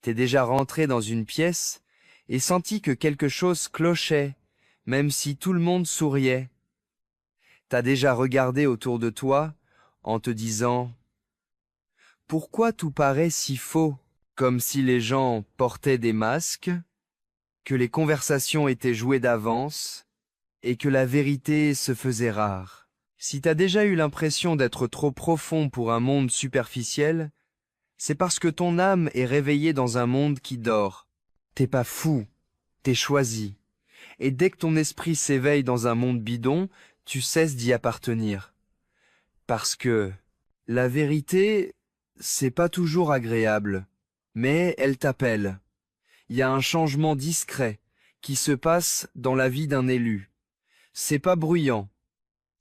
T'es déjà rentré dans une pièce et senti que quelque chose clochait, même si tout le monde souriait. T'as déjà regardé autour de toi en te disant « Pourquoi tout paraît si faux ?» Comme si les gens portaient des masques, que les conversations étaient jouées d'avance et que la vérité se faisait rare. Si t'as déjà eu l'impression d'être trop profond pour un monde superficiel, c'est parce que ton âme est réveillée dans un monde qui dort. T'es pas fou, t'es choisi. Et dès que ton esprit s'éveille dans un monde bidon, tu cesses d'y appartenir. Parce que la vérité, c'est pas toujours agréable, mais elle t'appelle. Il y a un changement discret qui se passe dans la vie d'un élu. C'est pas bruyant,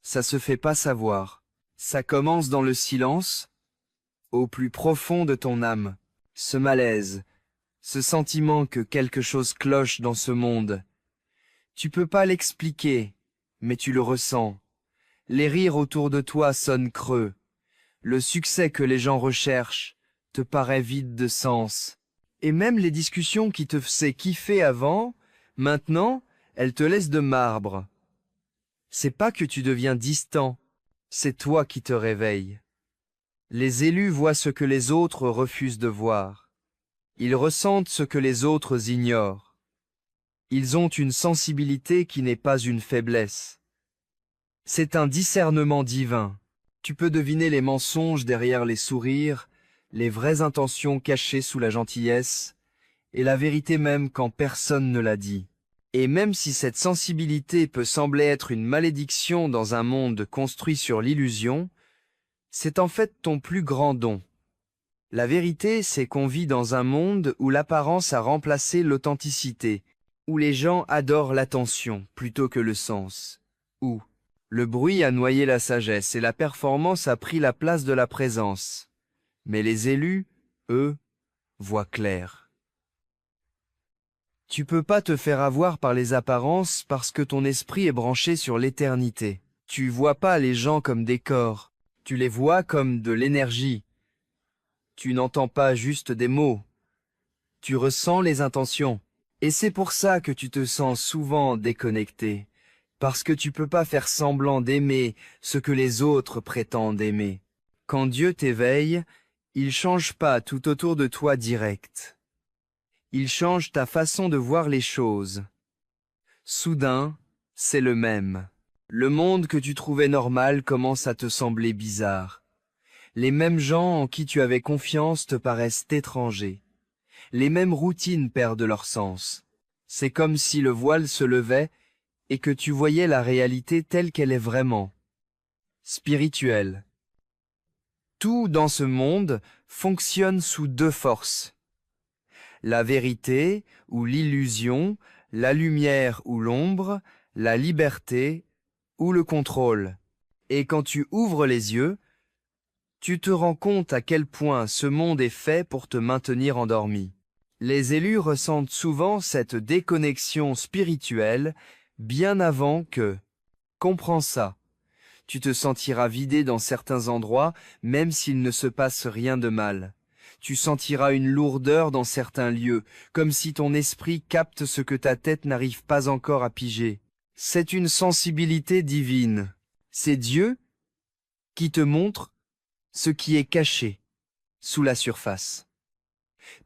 ça se fait pas savoir. Ça commence dans le silence, au plus profond de ton âme. Ce malaise, ce sentiment que quelque chose cloche dans ce monde. Tu peux pas l'expliquer, mais tu le ressens. Les rires autour de toi sonnent creux. Le succès que les gens recherchent te paraît vide de sens. Et même les discussions qui te faisaient kiffer avant, maintenant, elles te laissent de marbre. C'est pas que tu deviens distant, c'est toi qui te réveilles. Les élus voient ce que les autres refusent de voir. Ils ressentent ce que les autres ignorent. Ils ont une sensibilité qui n'est pas une faiblesse. C'est un discernement divin. Tu peux deviner les mensonges derrière les sourires, les vraies intentions cachées sous la gentillesse, et la vérité même quand personne ne l'a dit. Et même si cette sensibilité peut sembler être une malédiction dans un monde construit sur l'illusion, c'est en fait ton plus grand don. La vérité, c'est qu'on vit dans un monde où l'apparence a remplacé l'authenticité, où les gens adorent l'attention plutôt que le sens, où le bruit a noyé la sagesse et la performance a pris la place de la présence. Mais les élus, eux, voient clair. Tu peux pas te faire avoir par les apparences parce que ton esprit est branché sur l'éternité. Tu vois pas les gens comme des corps, tu les vois comme de l'énergie. Tu n'entends pas juste des mots, tu ressens les intentions. Et c'est pour ça que tu te sens souvent déconnecté, parce que tu peux pas faire semblant d'aimer ce que les autres prétendent aimer. Quand Dieu t'éveille, il change pas tout autour de toi direct. Il change ta façon de voir les choses. Soudain, c'est le même. Le monde que tu trouvais normal commence à te sembler bizarre. Les mêmes gens en qui tu avais confiance te paraissent étrangers. Les mêmes routines perdent leur sens. C'est comme si le voile se levait et que tu voyais la réalité telle qu'elle est vraiment. Spirituelle. Tout dans ce monde fonctionne sous deux forces. La vérité ou l'illusion, la lumière ou l'ombre, la liberté ou le contrôle. Et quand tu ouvres les yeux, tu te rends compte à quel point ce monde est fait pour te maintenir endormi. Les élus ressentent souvent cette déconnexion spirituelle bien avant que « comprends ça ». Tu te sentiras vidé dans certains endroits, même s'il ne se passe rien de mal. Tu sentiras une lourdeur dans certains lieux, comme si ton esprit capte ce que ta tête n'arrive pas encore à piger. C'est une sensibilité divine. C'est Dieu qui te montre ce qui est caché sous la surface.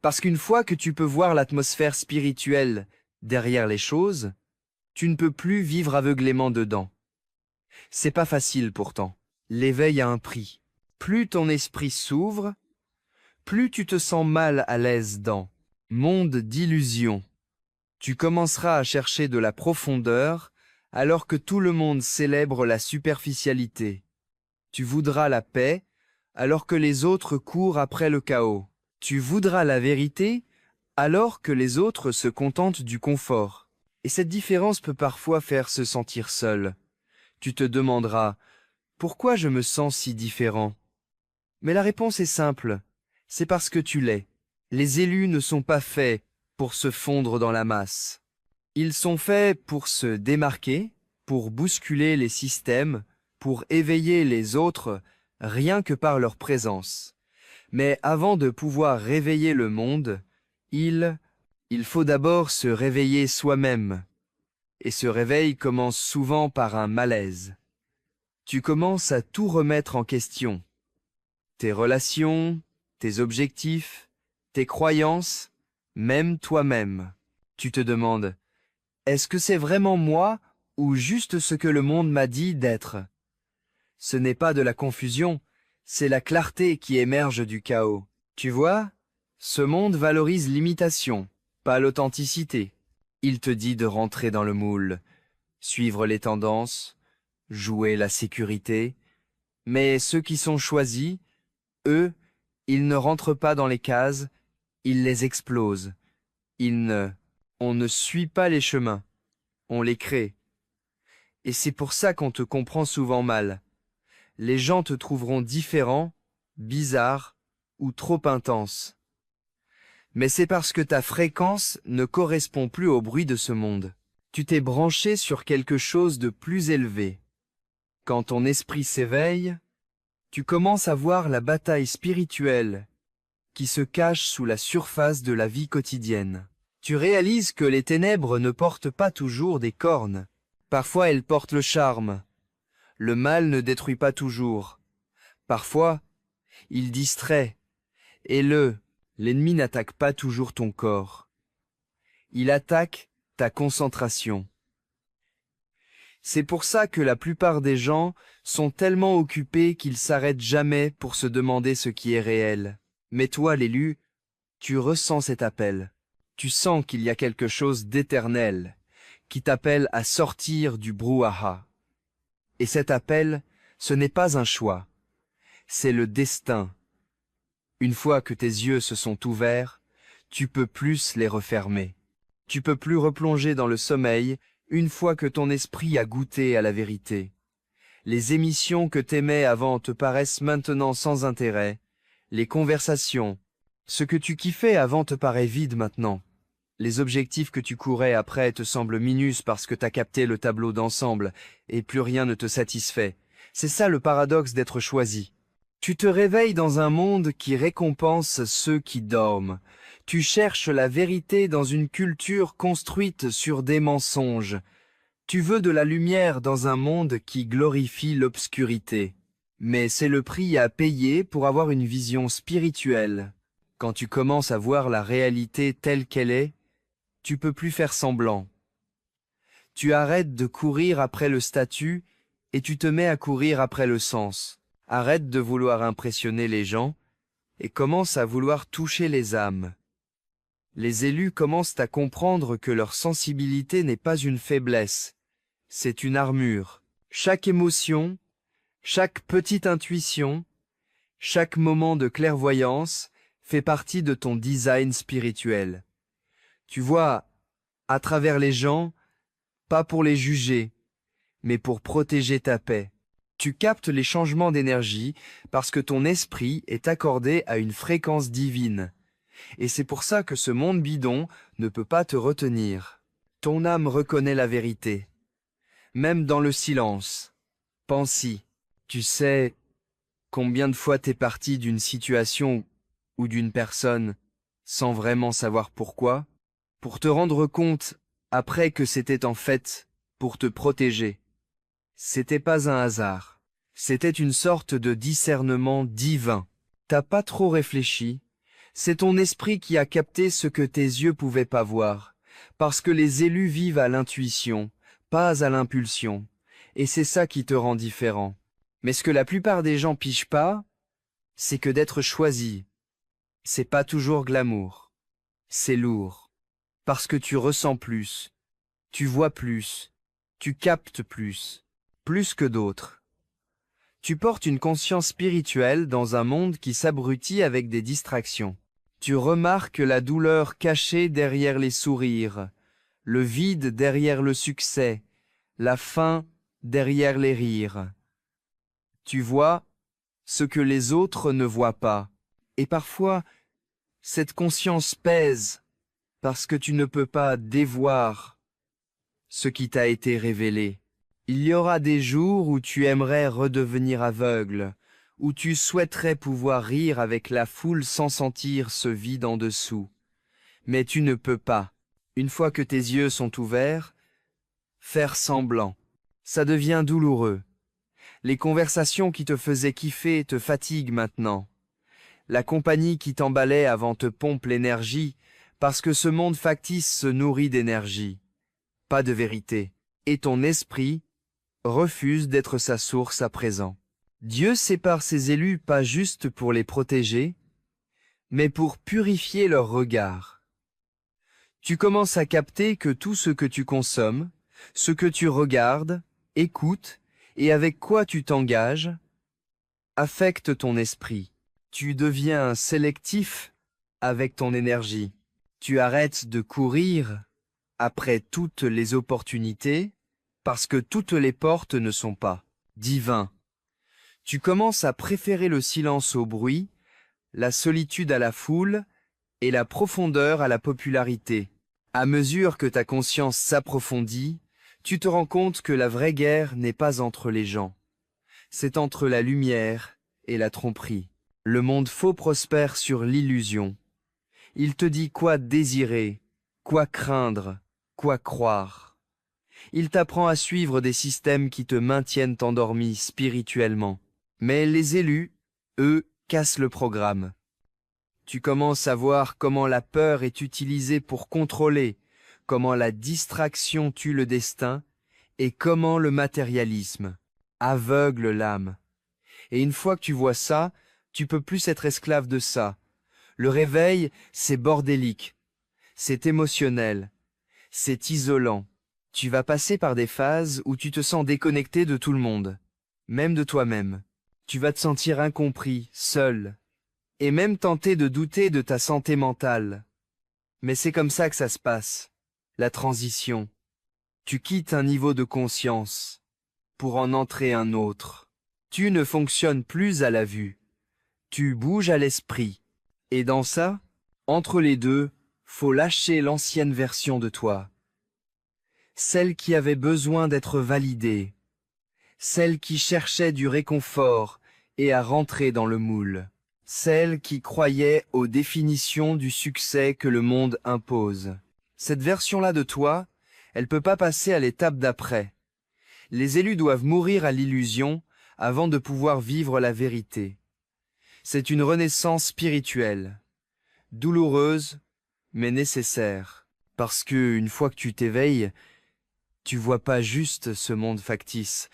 Parce qu'une fois que tu peux voir l'atmosphère spirituelle derrière les choses, tu ne peux plus vivre aveuglément dedans. C'est pas facile pourtant. L'éveil a un prix. Plus ton esprit s'ouvre, plus tu te sens mal à l'aise dans monde d'illusions. Tu commenceras à chercher de la profondeur alors que tout le monde célèbre la superficialité. Tu voudras la paix alors que les autres courent après le chaos. Tu voudras la vérité alors que les autres se contentent du confort. Et cette différence peut parfois faire se sentir seul. Tu te demanderas « Pourquoi je me sens si différent ?» Mais la réponse est simple, c'est parce que tu l'es. Les élus ne sont pas faits pour se fondre dans la masse. Ils sont faits pour se démarquer, pour bousculer les systèmes, pour éveiller les autres rien que par leur présence. Mais avant de pouvoir réveiller le monde, Il faut d'abord se réveiller soi-même. Et ce réveil commence souvent par un malaise. Tu commences à tout remettre en question. Tes relations, tes objectifs, tes croyances, même toi-même. Tu te demandes, est-ce que c'est vraiment moi ou juste ce que le monde m'a dit d'être? Ce n'est pas de la confusion, c'est la clarté qui émerge du chaos. Tu vois, ce monde valorise l'imitation, pas l'authenticité. Il te dit de rentrer dans le moule, suivre les tendances, jouer la sécurité, mais ceux qui sont choisis, eux, ils ne rentrent pas dans les cases, ils les explosent. On ne suit pas les chemins, on les crée. Et c'est pour ça qu'on te comprend souvent mal. Les gens te trouveront différent, bizarre ou trop intense. Mais c'est parce que ta fréquence ne correspond plus au bruit de ce monde. Tu t'es branché sur quelque chose de plus élevé. Quand ton esprit s'éveille, tu commences à voir la bataille spirituelle qui se cache sous la surface de la vie quotidienne. Tu réalises que les ténèbres ne portent pas toujours des cornes. Parfois elles portent le charme. Le mal ne détruit pas toujours. Parfois, il distrait. Et l'ennemi n'attaque pas toujours ton corps. Il attaque ta concentration. C'est pour ça que la plupart des gens sont tellement occupés qu'ils s'arrêtent jamais pour se demander ce qui est réel. Mais toi, l'élu, tu ressens cet appel. Tu sens qu'il y a quelque chose d'éternel qui t'appelle à sortir du brouhaha. Et cet appel, ce n'est pas un choix, c'est le destin. Une fois que tes yeux se sont ouverts, tu peux plus les refermer. Tu peux plus replonger dans le sommeil une fois que ton esprit a goûté à la vérité. Les émissions que t'aimais avant te paraissent maintenant sans intérêt. Les conversations, ce que tu kiffais avant te paraît vide maintenant. Les objectifs que tu courais après te semblent minus parce que t'as capté le tableau d'ensemble et plus rien ne te satisfait. C'est ça le paradoxe d'être choisi. Tu te réveilles dans un monde qui récompense ceux qui dorment. Tu cherches la vérité dans une culture construite sur des mensonges. Tu veux de la lumière dans un monde qui glorifie l'obscurité. Mais c'est le prix à payer pour avoir une vision spirituelle. Quand tu commences à voir la réalité telle qu'elle est, tu peux plus faire semblant. Tu arrêtes de courir après le statut et tu te mets à courir après le sens. Arrête de vouloir impressionner les gens et commence à vouloir toucher les âmes. Les élus commencent à comprendre que leur sensibilité n'est pas une faiblesse, c'est une armure. Chaque émotion, chaque petite intuition, chaque moment de clairvoyance fait partie de ton design spirituel. Tu vois, à travers les gens, pas pour les juger, mais pour protéger ta paix. Tu captes les changements d'énergie parce que ton esprit est accordé à une fréquence divine. Et c'est pour ça que ce monde bidon ne peut pas te retenir. Ton âme reconnaît la vérité, même dans le silence. Pense-y. Tu sais combien de fois t'es parti d'une situation ou d'une personne sans vraiment savoir pourquoi, pour te rendre compte après que c'était en fait pour te protéger. C'était pas un hasard. C'était une sorte de discernement divin. T'as pas trop réfléchi. C'est ton esprit qui a capté ce que tes yeux pouvaient pas voir. Parce que les élus vivent à l'intuition, pas à l'impulsion. Et c'est ça qui te rend différent. Mais ce que la plupart des gens pigent pas, c'est que d'être choisi, c'est pas toujours glamour. C'est lourd. Parce que tu ressens plus, tu vois plus, tu captes plus que d'autres. Tu portes une conscience spirituelle dans un monde qui s'abrutit avec des distractions. Tu remarques la douleur cachée derrière les sourires, le vide derrière le succès, la faim derrière les rires. Tu vois ce que les autres ne voient pas. Et parfois, cette conscience pèse parce que tu ne peux pas dévoir ce qui t'a été révélé. Il y aura des jours où tu aimerais redevenir aveugle, où tu souhaiterais pouvoir rire avec la foule sans sentir ce vide en dessous. Mais tu ne peux pas, une fois que tes yeux sont ouverts, faire semblant. Ça devient douloureux. Les conversations qui te faisaient kiffer te fatiguent maintenant. La compagnie qui t'emballait avant te pompe l'énergie, parce que ce monde factice se nourrit d'énergie, pas de vérité. Et ton esprit refuse d'être sa source à présent. Dieu sépare ses élus pas juste pour les protéger, mais pour purifier leur regard. Tu commences à capter que tout ce que tu consommes, ce que tu regardes, écoutes et avec quoi tu t'engages, affecte ton esprit. Tu deviens sélectif avec ton énergie. Tu arrêtes de courir après toutes les opportunités parce que toutes les portes ne sont pas divins. Tu commences à préférer le silence au bruit, la solitude à la foule et la profondeur à la popularité. À mesure que ta conscience s'approfondit, tu te rends compte que la vraie guerre n'est pas entre les gens. C'est entre la lumière et la tromperie. Le monde faux prospère sur l'illusion. Il te dit quoi désirer, quoi craindre, quoi croire. Il t'apprend à suivre des systèmes qui te maintiennent endormi spirituellement. Mais les élus, eux, cassent le programme. Tu commences à voir comment la peur est utilisée pour contrôler, comment la distraction tue le destin et comment le matérialisme aveugle l'âme. Et une fois que tu vois ça, tu peux plus être esclave de ça. Le réveil, c'est bordélique, c'est émotionnel, c'est isolant. Tu vas passer par des phases où tu te sens déconnecté de tout le monde, même de toi-même. Tu vas te sentir incompris, seul, et même tenter de douter de ta santé mentale. Mais c'est comme ça que ça se passe, la transition. Tu quittes un niveau de conscience pour en entrer un autre. Tu ne fonctionnes plus à la vue, tu bouges à l'esprit. Et dans ça, entre les deux, faut lâcher l'ancienne version de toi. Celle qui avait besoin d'être validée, celle qui cherchait du réconfort et à rentrer dans le moule, celle qui croyait aux définitions du succès que le monde impose. Cette version-là de toi, elle peut pas passer à l'étape d'après. Les élus doivent mourir à l'illusion avant de pouvoir vivre la vérité. C'est une renaissance spirituelle, douloureuse, mais nécessaire. Parce que, une fois que tu t'éveilles, tu vois pas juste ce monde factice.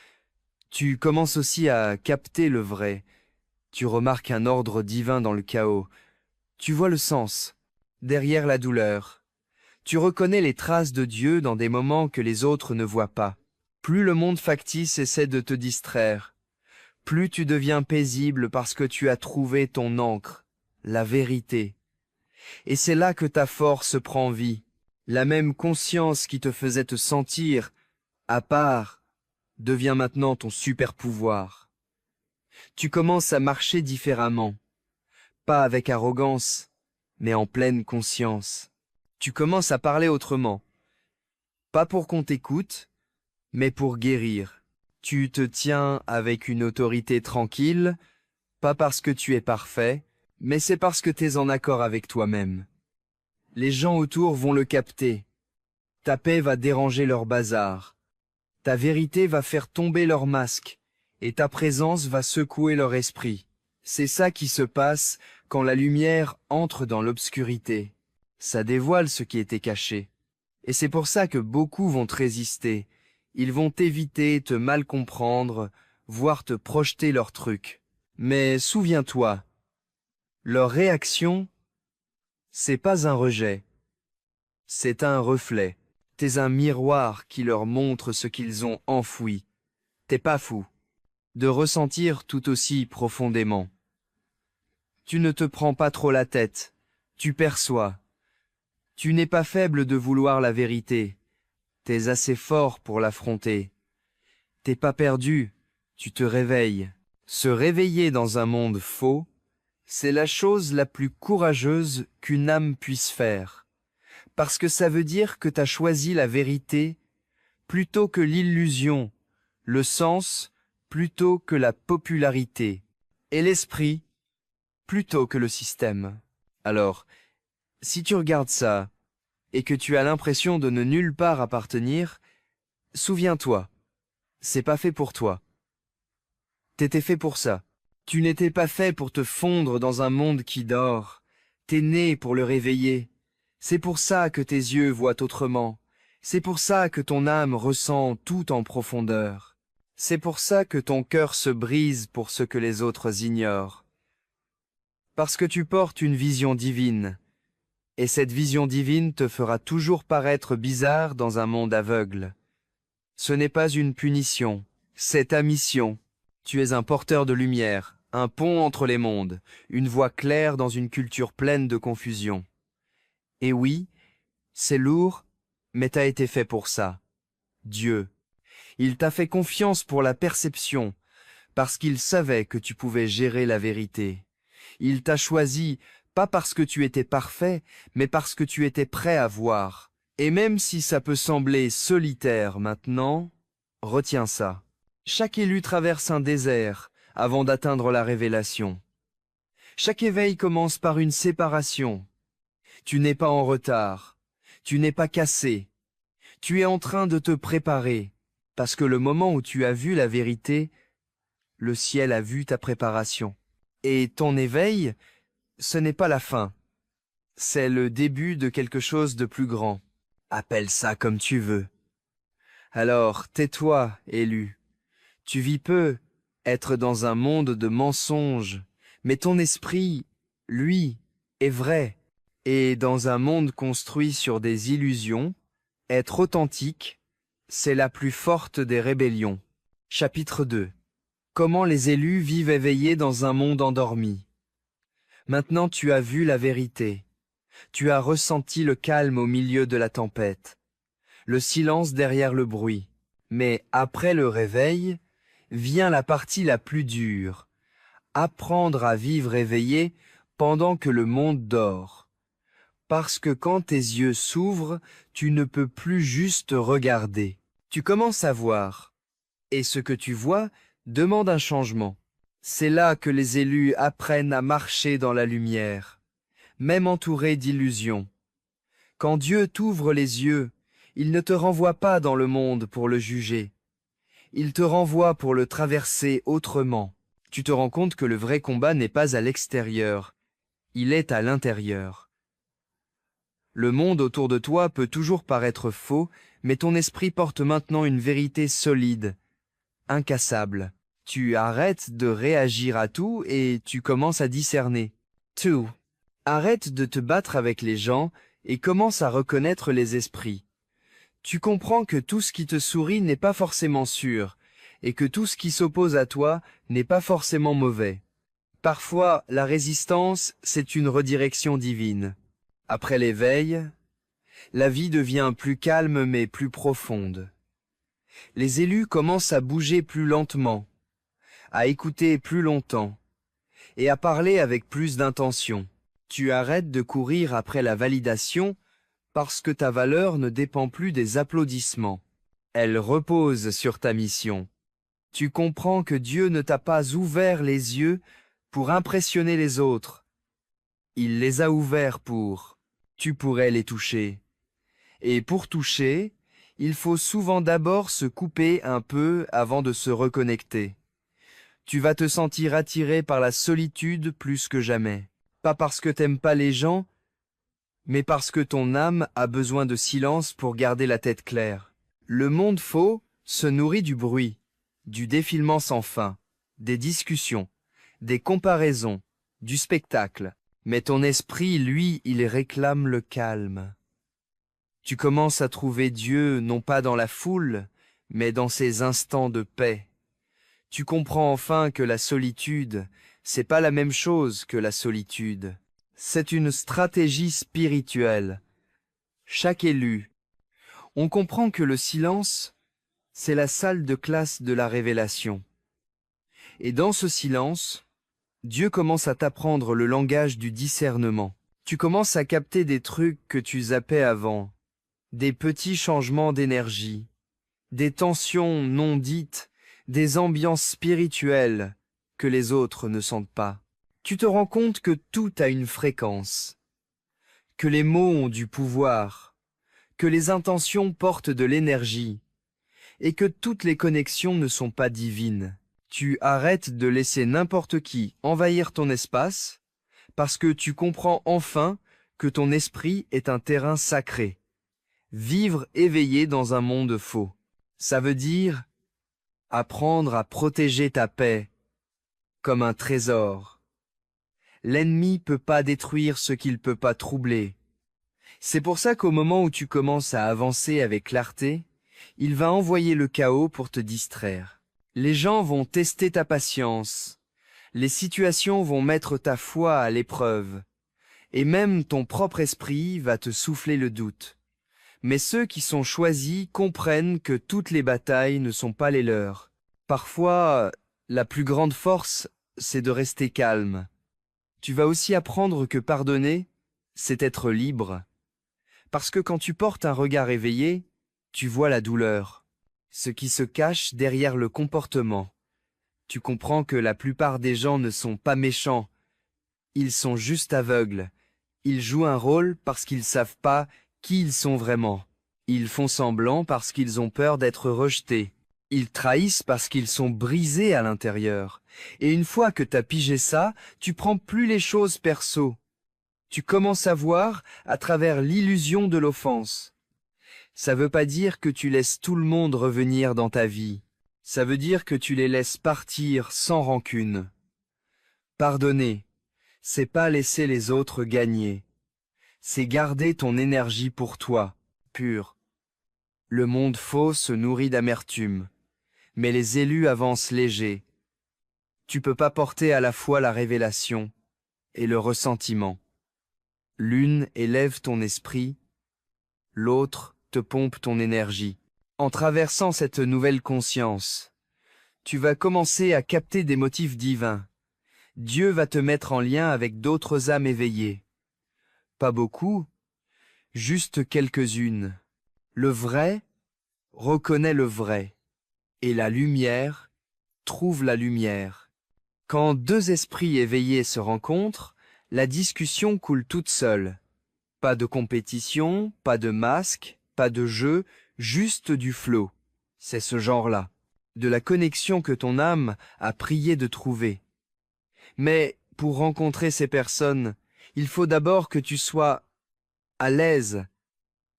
Tu commences aussi à capter le vrai. Tu remarques un ordre divin dans le chaos. Tu vois le sens, derrière la douleur. Tu reconnais les traces de Dieu dans des moments que les autres ne voient pas. Plus le monde factice essaie de te distraire, plus tu deviens paisible parce que tu as trouvé ton ancre, la vérité. Et c'est là que ta force prend vie. La même conscience qui te faisait te sentir à part devient maintenant ton super pouvoir. Tu commences à marcher différemment, pas avec arrogance, mais en pleine conscience. Tu commences à parler autrement, pas pour qu'on t'écoute, mais pour guérir. Tu te tiens avec une autorité tranquille, pas parce que tu es parfait, mais c'est parce que tu es en accord avec toi-même. Les gens autour vont le capter. Ta paix va déranger leur bazar. Ta vérité va faire tomber leur masque, et ta présence va secouer leur esprit. C'est ça qui se passe quand la lumière entre dans l'obscurité. Ça dévoile ce qui était caché. Et c'est pour ça que beaucoup vont te résister. Ils vont t'éviter, te mal comprendre, voire te projeter leurs trucs. Mais souviens-toi, leur réaction, c'est pas un rejet, c'est un reflet. T'es un miroir qui leur montre ce qu'ils ont enfoui. T'es pas fou de ressentir tout aussi profondément. Tu ne te prends pas trop la tête, tu perçois. Tu n'es pas faible de vouloir la vérité, t'es assez fort pour l'affronter. T'es pas perdu, tu te réveilles. Se réveiller dans un monde faux, c'est la chose la plus courageuse qu'une âme puisse faire. Parce que ça veut dire que t'as choisi la vérité plutôt que l'illusion, le sens plutôt que la popularité, et l'esprit plutôt que le système. Alors, Si tu regardes ça, et que tu as l'impression de ne nulle part appartenir, souviens-toi, c'est pas fait pour toi. T'étais fait pour ça. Tu n'étais pas fait pour te fondre dans un monde qui dort. T'es né pour le réveiller. C'est pour ça que tes yeux voient autrement. C'est pour ça que ton âme ressent tout en profondeur. C'est pour ça que ton cœur se brise pour ce que les autres ignorent. Parce que tu portes une vision divine. Et cette vision divine te fera toujours paraître bizarre dans un monde aveugle. Ce n'est pas une punition, c'est ta mission. Tu es un porteur de lumière, un pont entre les mondes, une voix claire dans une culture pleine de confusion. Et oui, c'est lourd, mais t'as été fait pour ça. Dieu. Il t'a fait confiance pour la perception, parce qu'il savait que tu pouvais gérer la vérité. Il t'a choisi, pas parce que tu étais parfait, mais parce que tu étais prêt à voir. Et même si ça peut sembler solitaire maintenant, retiens ça. Chaque élu traverse un désert avant d'atteindre la révélation. Chaque éveil commence par une séparation. Tu n'es pas en retard. Tu n'es pas cassé. Tu es en train de te préparer, parce que le moment où tu as vu la vérité, le ciel a vu ta préparation. Et ton éveil, ce n'est pas la fin. C'est le début de quelque chose de plus grand. Appelle ça comme tu veux. Alors, tais-toi, élu. Tu vis peu, être dans un monde de mensonges, mais ton esprit, lui, est vrai. Et dans un monde construit sur des illusions, être authentique, c'est la plus forte des rébellions. Chapitre 2. Comment les élus vivent éveillés dans un monde endormi. Maintenant tu as vu la vérité. Tu as ressenti le calme au milieu de la tempête, le silence derrière le bruit. Mais après le réveil, vient la partie la plus dure. Apprendre à vivre éveillé pendant que le monde dort. Parce que quand tes yeux s'ouvrent, tu ne peux plus juste regarder. Tu commences à voir. Et ce que tu vois demande un changement. C'est là que les élus apprennent à marcher dans la lumière, même entourés d'illusions. Quand Dieu t'ouvre les yeux, il ne te renvoie pas dans le monde pour le juger. Il te renvoie pour le traverser autrement. Tu te rends compte que le vrai combat n'est pas à l'extérieur, il est à l'intérieur. Le monde autour de toi peut toujours paraître faux, mais ton esprit porte maintenant une vérité solide, incassable. Tu arrêtes de réagir à tout et tu commences à discerner. 2. Arrête de te battre avec les gens et commence à reconnaître les esprits. Tu comprends que tout ce qui te sourit n'est pas forcément sûr, et que tout ce qui s'oppose à toi n'est pas forcément mauvais. Parfois, la résistance, c'est une redirection divine. Après l'éveil, la vie devient plus calme mais plus profonde. Les élus commencent à bouger plus lentement, à écouter plus longtemps, et à parler avec plus d'intention. Tu arrêtes de courir après la validation parce que ta valeur ne dépend plus des applaudissements. Elle repose sur ta mission. Tu comprends que Dieu ne t'a pas ouvert les yeux pour impressionner les autres. Il les a ouverts pour. Tu pourrais les toucher. Et pour toucher, il faut souvent d'abord se couper un peu avant de se reconnecter. Tu vas te sentir attiré par la solitude plus que jamais. Pas parce que t'aimes pas les gens, mais parce que ton âme a besoin de silence pour garder la tête claire. Le monde faux se nourrit du bruit, du défilement sans fin, des discussions, des comparaisons, du spectacle. Mais ton esprit, lui, il réclame le calme. Tu commences à trouver Dieu non pas dans la foule, mais dans ces instants de paix. Tu comprends enfin que la solitude, c'est pas la même chose que la solitude. C'est une stratégie spirituelle. Chaque élu. On comprend que le silence, c'est la salle de classe de la révélation. Et dans ce silence, Dieu commence à t'apprendre le langage du discernement. Tu commences à capter des trucs que tu zappais avant, des petits changements d'énergie, des tensions non dites, des ambiances spirituelles que les autres ne sentent pas. Tu te rends compte que tout a une fréquence, que les mots ont du pouvoir, que les intentions portent de l'énergie, et que toutes les connexions ne sont pas divines. Tu arrêtes de laisser n'importe qui envahir ton espace, parce que tu comprends enfin que ton esprit est un terrain sacré. Vivre éveillé dans un monde faux. Ça veut dire apprendre à protéger ta paix comme un trésor. L'ennemi peut pas détruire ce qu'il peut pas troubler. C'est pour ça qu'au moment où tu commences à avancer avec clarté, il va envoyer le chaos pour te distraire. Les gens vont tester ta patience. Les situations vont mettre ta foi à l'épreuve. Et même ton propre esprit va te souffler le doute. Mais ceux qui sont choisis comprennent que toutes les batailles ne sont pas les leurs. Parfois, la plus grande force, c'est de rester calme. Tu vas aussi apprendre que pardonner, c'est être libre. Parce que quand tu portes un regard éveillé, tu vois la douleur, ce qui se cache derrière le comportement. Tu comprends que la plupart des gens ne sont pas méchants, ils sont juste aveugles. Ils jouent un rôle parce qu'ils savent pas qui ils sont vraiment. Ils font semblant parce qu'ils ont peur d'être rejetés. Ils trahissent parce qu'ils sont brisés à l'intérieur. Et une fois que t'as pigé ça, tu prends plus les choses perso. Tu commences à voir à travers l'illusion de l'offense. Ça veut pas dire que tu laisses tout le monde revenir dans ta vie. Ça veut dire que tu les laisses partir sans rancune. Pardonner, c'est pas laisser les autres gagner. C'est garder ton énergie pour toi, pure. Le monde faux se nourrit d'amertume, mais les élus avancent légers. Tu peux pas porter à la fois la révélation et le ressentiment. L'une élève ton esprit, l'autre te pompe ton énergie. En traversant cette nouvelle conscience, tu vas commencer à capter des motifs divins. Dieu va te mettre en lien avec d'autres âmes éveillées. Pas beaucoup, juste quelques-unes. Le vrai reconnaît le vrai, et la lumière trouve la lumière. Quand deux esprits éveillés se rencontrent, la discussion coule toute seule. Pas de compétition, pas de masque, pas de jeu, juste du flow. C'est ce genre-là, de la connexion que ton âme a prié de trouver. Mais pour rencontrer ces personnes, il faut d'abord que tu sois à l'aise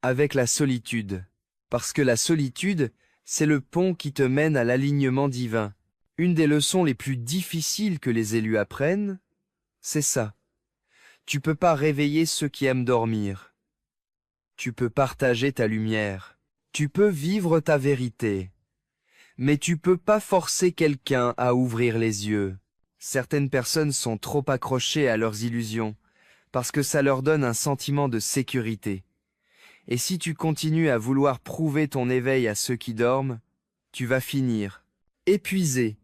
avec la solitude. Parce que la solitude, c'est le pont qui te mène à l'alignement divin. Une des leçons les plus difficiles que les élus apprennent, c'est ça. Tu peux pas réveiller ceux qui aiment dormir. Tu peux partager ta lumière. Tu peux vivre ta vérité. Mais tu peux pas forcer quelqu'un à ouvrir les yeux. Certaines personnes sont trop accrochées à leurs illusions, parce que ça leur donne un sentiment de sécurité. Et si tu continues à vouloir prouver ton éveil à ceux qui dorment, tu vas finir épuisé.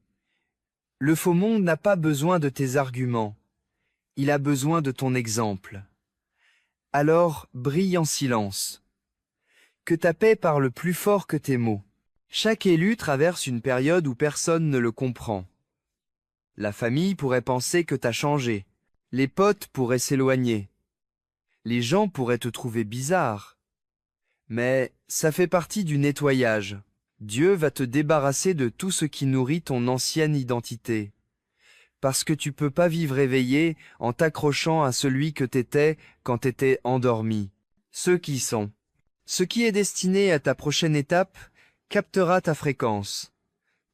Le faux monde n'a pas besoin de tes arguments. Il a besoin de ton exemple. Alors, brille en silence. Que ta paix parle plus fort que tes mots. Chaque élu traverse une période où personne ne le comprend. La famille pourrait penser que t'as changé. Les potes pourraient s'éloigner. Les gens pourraient te trouver bizarre. Mais ça fait partie du nettoyage. Dieu va te débarrasser de tout ce qui nourrit ton ancienne identité. Parce que tu peux pas vivre éveillé en t'accrochant à celui que t'étais quand t'étais endormi. Ceux qui sont. Ce qui est destiné à ta prochaine étape captera ta fréquence.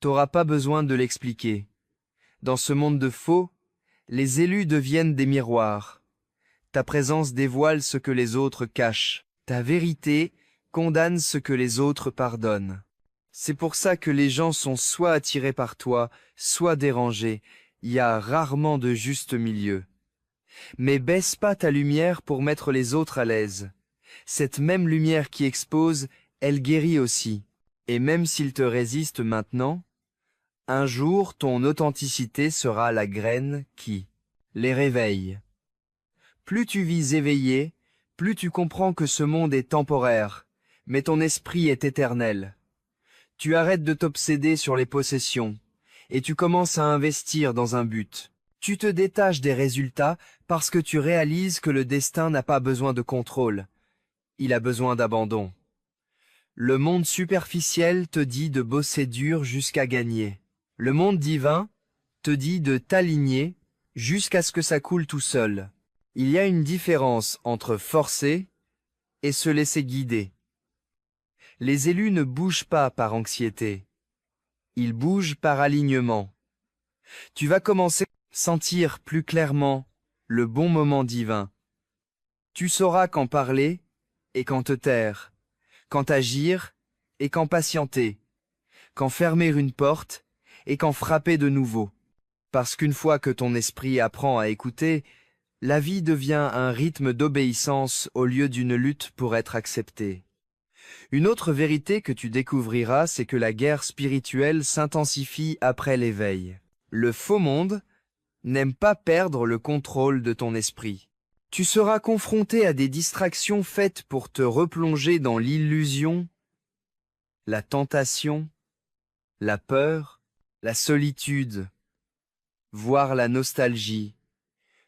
T'auras pas besoin de l'expliquer. Dans ce monde de faux, les élus deviennent des miroirs. Ta présence dévoile ce que les autres cachent. Ta vérité condamne ce que les autres pardonnent. C'est pour ça que les gens sont soit attirés par toi, soit dérangés. Il y a rarement de juste milieu. Mais baisse pas ta lumière pour mettre les autres à l'aise. Cette même lumière qui expose, elle guérit aussi. Et même s'ils te résistent maintenant, un jour ton authenticité sera la graine qui les réveille. Plus tu vis éveillé, plus tu comprends que ce monde est temporaire, mais ton esprit est éternel. Tu arrêtes de t'obséder sur les possessions, et tu commences à investir dans un but. Tu te détaches des résultats Parce que tu réalises que le destin n'a pas besoin de contrôle, il a besoin d'abandon. Le monde superficiel te dit de bosser dur jusqu'à gagner. Le monde divin te dit de t'aligner jusqu'à ce que ça coule tout seul. Il y a une différence entre forcer et se laisser guider. Les élus ne bougent pas par anxiété. Ils bougent par alignement. Tu vas commencer à sentir plus clairement le bon moment divin. Tu sauras quand parler et quand te taire, quand agir et quand patienter, quand fermer une porte et quand frapper de nouveau. Parce qu'une fois que ton esprit apprend à écouter, la vie devient un rythme d'obéissance au lieu d'une lutte pour être acceptée. Une autre vérité que tu découvriras, c'est que la guerre spirituelle s'intensifie après l'éveil. Le faux monde n'aime pas perdre le contrôle de ton esprit. Tu seras confronté à des distractions faites pour te replonger dans l'illusion, la tentation, la peur, la solitude, voire la nostalgie.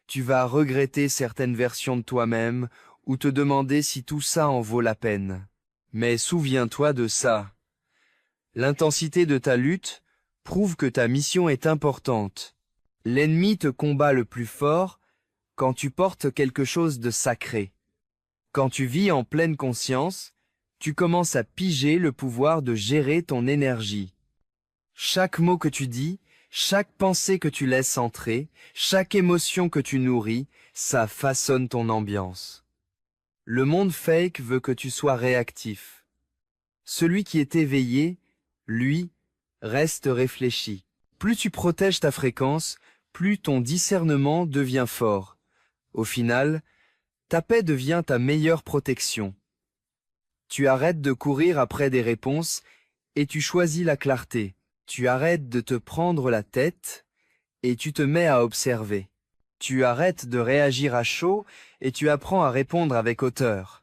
Tu vas regretter certaines versions de toi-même ou te demander si tout ça en vaut la peine. Mais souviens-toi de ça. L'intensité de ta lutte prouve que ta mission est importante. L'ennemi te combat le plus fort quand tu portes quelque chose de sacré. Quand tu vis en pleine conscience, tu commences à piger le pouvoir de gérer ton énergie. Chaque mot que tu dis, chaque pensée que tu laisses entrer, chaque émotion que tu nourris, ça façonne ton ambiance. Le monde fake veut que tu sois réactif. Celui qui est éveillé, lui, reste réfléchi. Plus tu protèges ta fréquence, plus ton discernement devient fort. Au final, ta paix devient ta meilleure protection. Tu arrêtes de courir après des réponses et tu choisis la clarté. Tu arrêtes de te prendre la tête et tu te mets à observer. Tu arrêtes de réagir à chaud et tu apprends à répondre avec hauteur.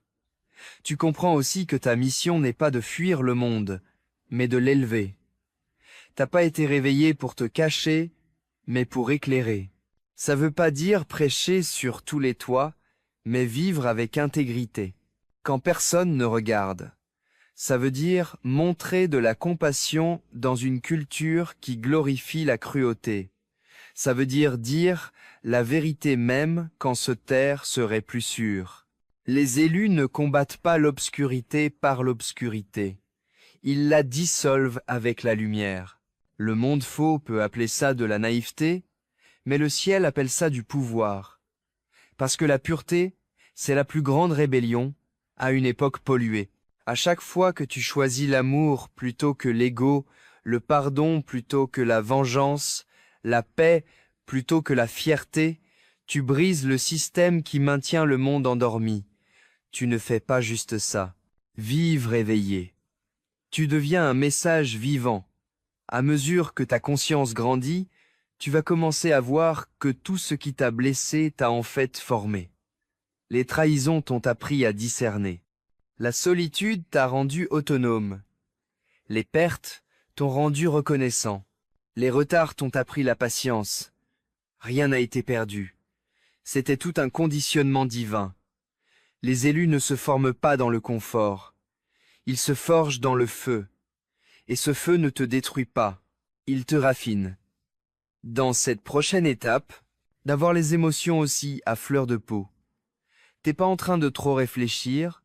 Tu comprends aussi que ta mission n'est pas de fuir le monde, mais de l'élever. T'as pas été réveillé pour te cacher, mais pour éclairer. Ça veut pas dire prêcher sur tous les toits, mais vivre avec intégrité, quand personne ne regarde. Ça veut dire montrer de la compassion dans une culture qui glorifie la cruauté. Ça veut dire la vérité même quand se taire serait plus sûr. Les élus ne combattent pas l'obscurité par l'obscurité. Ils la dissolvent avec la lumière. Le monde faux peut appeler ça de la naïveté, mais le ciel appelle ça du pouvoir. Parce que la pureté, c'est la plus grande rébellion à une époque polluée. À chaque fois que tu choisis l'amour plutôt que l'ego, le pardon plutôt que la vengeance, la paix plutôt que la fierté, tu brises le système qui maintient le monde endormi. Tu ne fais pas juste ça. Vive réveillé. Tu deviens un message vivant. À mesure que ta conscience grandit, tu vas commencer à voir que tout ce qui t'a blessé t'a en fait formé. Les trahisons t'ont appris à discerner. La solitude t'a rendu autonome. Les pertes t'ont rendu reconnaissant. Les retards t'ont appris la patience. Rien n'a été perdu. C'était tout un conditionnement divin. Les élus ne se forment pas dans le confort. Ils se forgent dans le feu. Et ce feu ne te détruit pas. Il te raffine. Dans cette prochaine étape, d'avoir les émotions aussi à fleur de peau. T'es pas en train de trop réfléchir,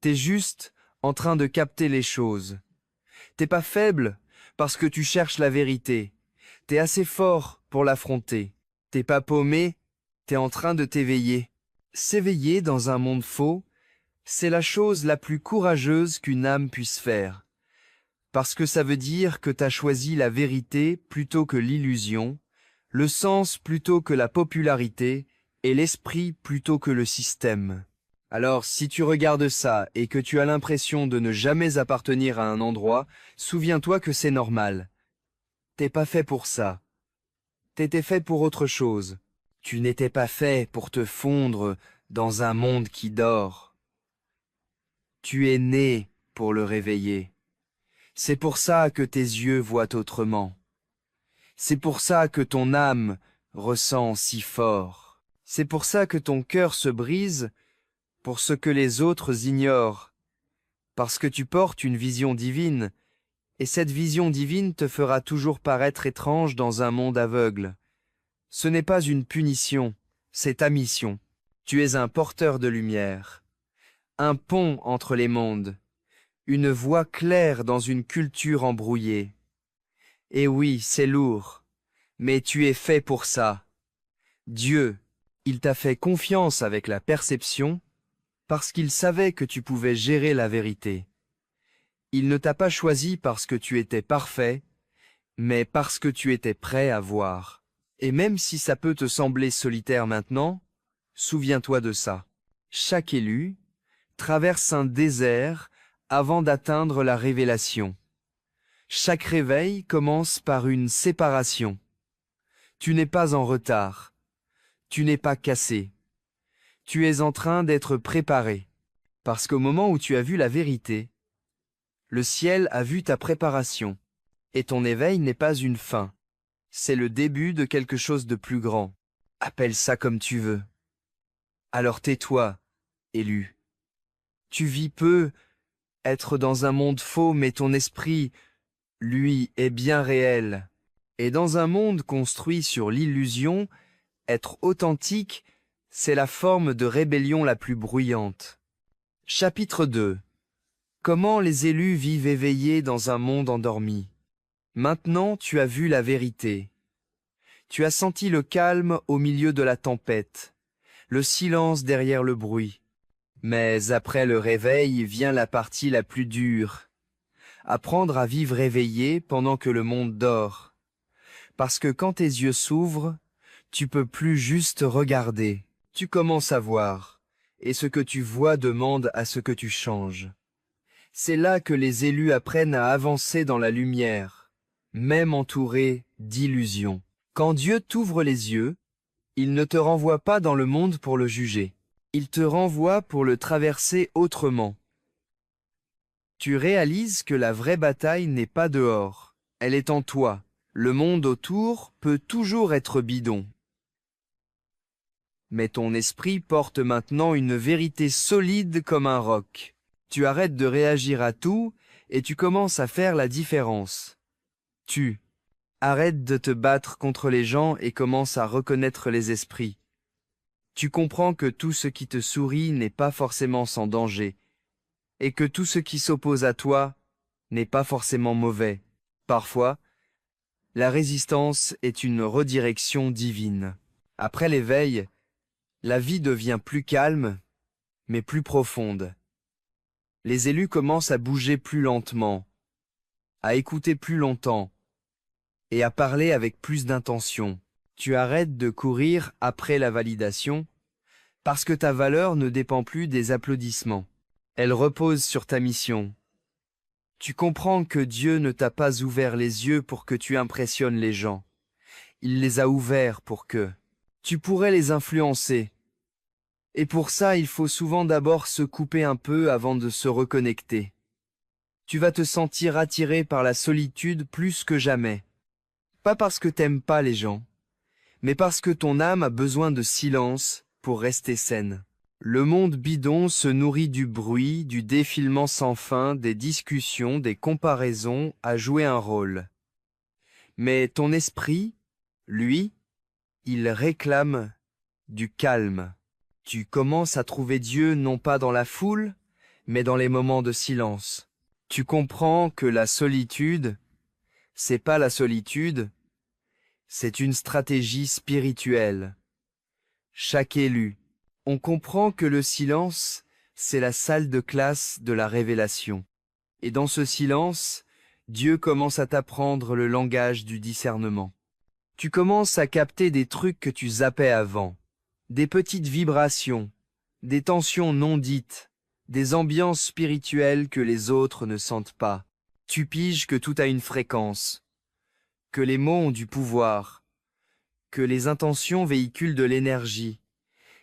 t'es juste en train de capter les choses. T'es pas faible parce que tu cherches la vérité. T'es assez fort pour l'affronter. T'es pas paumé, t'es en train de t'éveiller. S'éveiller dans un monde faux, c'est la chose la plus courageuse qu'une âme puisse faire. Parce que ça veut dire que t'as choisi la vérité plutôt que l'illusion, le sens plutôt que la popularité et l'esprit plutôt que le système. Alors, si tu regardes ça et que tu as l'impression de ne jamais appartenir à un endroit, souviens-toi que c'est normal. T'es pas fait pour ça. T'étais fait pour autre chose. Tu n'étais pas fait pour te fondre dans un monde qui dort. Tu es né pour le réveiller. C'est pour ça que tes yeux voient autrement. C'est pour ça que ton âme ressent si fort. C'est pour ça que ton cœur se brise, pour ce que les autres ignorent, parce que tu portes une vision divine, et cette vision divine te fera toujours paraître étrange dans un monde aveugle. Ce n'est pas une punition, c'est ta mission. Tu es un porteur de lumière, un pont entre les mondes, une voie claire dans une culture embrouillée. Et oui, c'est lourd, mais tu es fait pour ça. Dieu, il t'a fait confiance avec la perception, parce qu'il savait que tu pouvais gérer la vérité. Il ne t'a pas choisi parce que tu étais parfait, mais parce que tu étais prêt à voir. Et même si ça peut te sembler solitaire maintenant, souviens-toi de ça. Chaque élu traverse un désert avant d'atteindre la révélation. Chaque réveil commence par une séparation. Tu n'es pas en retard. Tu n'es pas cassé. Tu es en train d'être préparé. Parce qu'au moment où tu as vu la vérité, le ciel a vu ta préparation. Et ton éveil n'est pas une fin. C'est le début de quelque chose de plus grand. Appelle ça comme tu veux. Alors tais-toi, élu. Tu vis peu, être dans un monde faux, mais ton esprit, lui, est bien réel. Et dans un monde construit sur l'illusion, être authentique, c'est la forme de rébellion la plus bruyante. Chapitre 2. Comment les élus vivent éveillés dans un monde endormi. Maintenant tu as vu la vérité. Tu as senti le calme au milieu de la tempête, le silence derrière le bruit. Mais après le réveil vient la partie la plus dure. Apprendre à vivre éveillé pendant que le monde dort. Parce que quand tes yeux s'ouvrent, tu peux plus juste regarder. Tu commences à voir, et ce que tu vois demande à ce que tu changes. C'est là que les élus apprennent à avancer dans la lumière, même entourés d'illusions. Quand Dieu t'ouvre les yeux, il ne te renvoie pas dans le monde pour le juger. Il te renvoie pour le traverser autrement. Tu réalises que la vraie bataille n'est pas dehors, elle est en toi. Le monde autour peut toujours être bidon. Mais ton esprit porte maintenant une vérité solide comme un roc. Tu arrêtes de réagir à tout et tu commences à faire la différence. Tu arrêtes de te battre contre les gens et commences à reconnaître les esprits. Tu comprends que tout ce qui te sourit n'est pas forcément sans danger, et que tout ce qui s'oppose à toi n'est pas forcément mauvais. Parfois, la résistance est une redirection divine. Après l'éveil, la vie devient plus calme, mais plus profonde. Les élus commencent à bouger plus lentement, à écouter plus longtemps, et à parler avec plus d'intention. Tu arrêtes de courir après la validation, parce que ta valeur ne dépend plus des applaudissements. Elle repose sur ta mission. Tu comprends que Dieu ne t'a pas ouvert les yeux pour que tu impressionnes les gens. Il les a ouverts pour que tu pourrais les influencer. Et pour ça, il faut souvent d'abord se couper un peu avant de se reconnecter. Tu vas te sentir attiré par la solitude plus que jamais. Pas parce que t'aimes pas les gens, mais parce que ton âme a besoin de silence pour rester saine. Le monde bidon se nourrit du bruit, du défilement sans fin, des discussions, des comparaisons à jouer un rôle. Mais ton esprit, lui, il réclame du calme. Tu commences à trouver Dieu non pas dans la foule, mais dans les moments de silence. Tu comprends que la solitude, c'est pas la solitude, c'est une stratégie spirituelle. Chaque élu, on comprend que le silence, c'est la salle de classe de la révélation. Et dans ce silence, Dieu commence à t'apprendre le langage du discernement. Tu commences à capter des trucs que tu zappais avant, des petites vibrations, des tensions non dites, des ambiances spirituelles que les autres ne sentent pas. Tu piges que tout a une fréquence, que les mots ont du pouvoir, que les intentions véhiculent de l'énergie,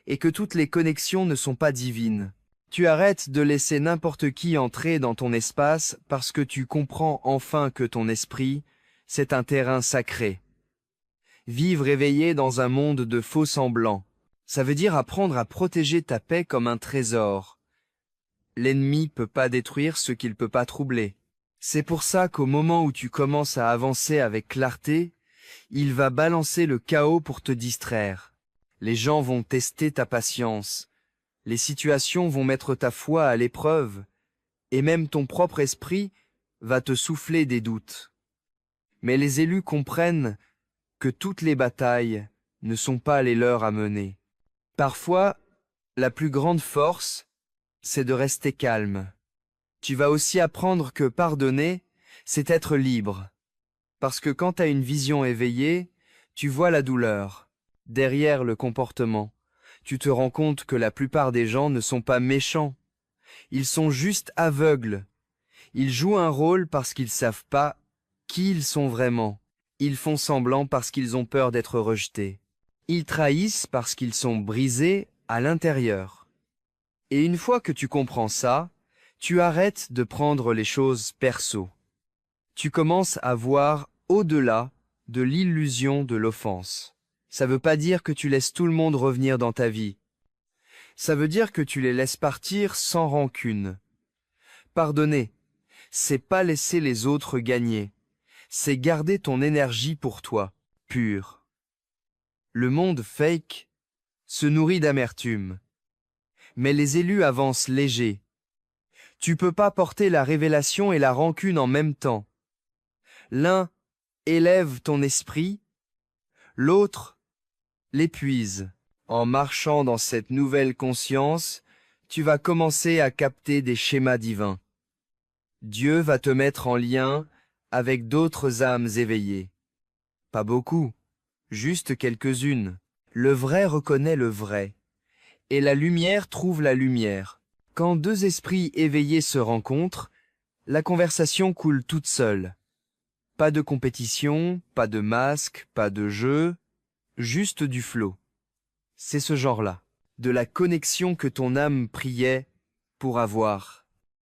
et que toutes les connexions ne sont pas divines. Tu arrêtes de laisser n'importe qui entrer dans ton espace parce que tu comprends enfin que ton esprit, c'est un terrain sacré. Vivre éveillé dans un monde de faux semblants, Ça veut dire apprendre à protéger ta paix comme un trésor. L'ennemi peut pas détruire ce qu'il peut pas troubler. C'est pour ça qu'au moment où tu commences à avancer avec clarté, il va balancer le chaos pour te distraire. Les gens vont tester ta patience. Les situations vont mettre ta foi à l'épreuve. Et même ton propre esprit va te souffler des doutes. Mais les élus comprennent que toutes les batailles ne sont pas les leurs à mener. Parfois, la plus grande force, c'est de rester calme. Tu vas aussi apprendre que pardonner, c'est être libre. Parce que quand tu as une vision éveillée, tu vois la douleur, derrière le comportement. Tu te rends compte que la plupart des gens ne sont pas méchants. Ils sont juste aveugles. Ils jouent un rôle parce qu'ils savent pas qui ils sont vraiment. Ils font semblant parce qu'ils ont peur d'être rejetés. Ils trahissent parce qu'ils sont brisés à l'intérieur. Et une fois que tu comprends ça, tu arrêtes de prendre les choses perso. Tu commences à voir au-delà de l'illusion de l'offense. Ça veut pas dire que tu laisses tout le monde revenir dans ta vie. Ça veut dire que tu les laisses partir sans rancune. Pardonner, c'est pas laisser les autres gagner. C'est garder ton énergie pour toi, pure. Le monde fake se nourrit d'amertume. Mais les élus avancent légers. Tu peux pas porter la révélation et la rancune en même temps. L'un élève ton esprit, l'autre l'épuise. En marchant dans cette nouvelle conscience, tu vas commencer à capter des schémas divins. Dieu va te mettre en lien avec d'autres âmes éveillées. Pas beaucoup, juste quelques-unes. Le vrai reconnaît le vrai, et la lumière trouve la lumière. Quand deux esprits éveillés se rencontrent, la conversation coule toute seule. Pas de compétition, pas de masque, pas de jeu, juste du flot. C'est ce genre-là, de la connexion que ton âme priait pour avoir.